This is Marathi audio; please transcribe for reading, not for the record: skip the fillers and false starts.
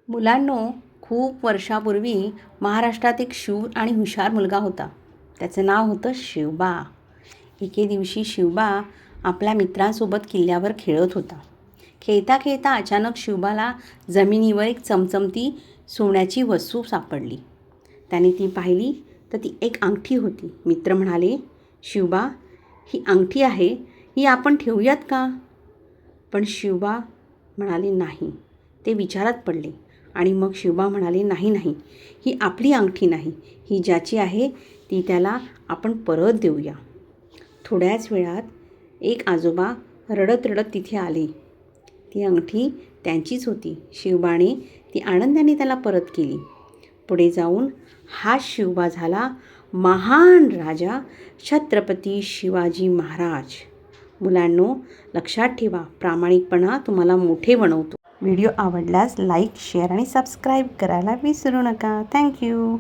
मुलांनो, खूप वर्षापूर्वी महाराष्ट्रात एक शूर आणि हुशार मुलगा होता. त्याचं नाव होतं शिवबा. एके दिवशी शिवबा आपल्या मित्रांसोबत किल्ल्यावर खेळत होता. खेळता खेळता अचानक शिवबाला जमिनीवर एक चमचमती सोन्याची वस्तू सापडली. त्याने ती पाहिली तर ती एक अंगठी होती. मित्र म्हणाले, शिवबा, ही अंगठी आहे, ही आपण ठेवूयात का? पण शिवबा म्हणाले, नाही. ते विचारात पडले आणि मग शिवबा म्हणाले, नाही नाही, ही आपली अंगठी नाही, ही ज्याची आहे ती त्याला आपण परत देऊया. थोड्याच वेळात एक आजोबा रडत रडत तिथे आले. ती अंगठी त्यांचीच होती. शिवबाने ती आनंदाने त्याला परत केली. पुढे जाऊन हा शिवबा झाला महान राजा छत्रपती शिवाजी महाराज. मुलांनो, लक्षात ठेवा, प्रामाणिकपणा तुम्हाला मोठे बनवतो. व्हिडिओ आवडल्यास लाईक, शेअर आणि सबस्क्राईब करायला विसरू नका. थँक्यू.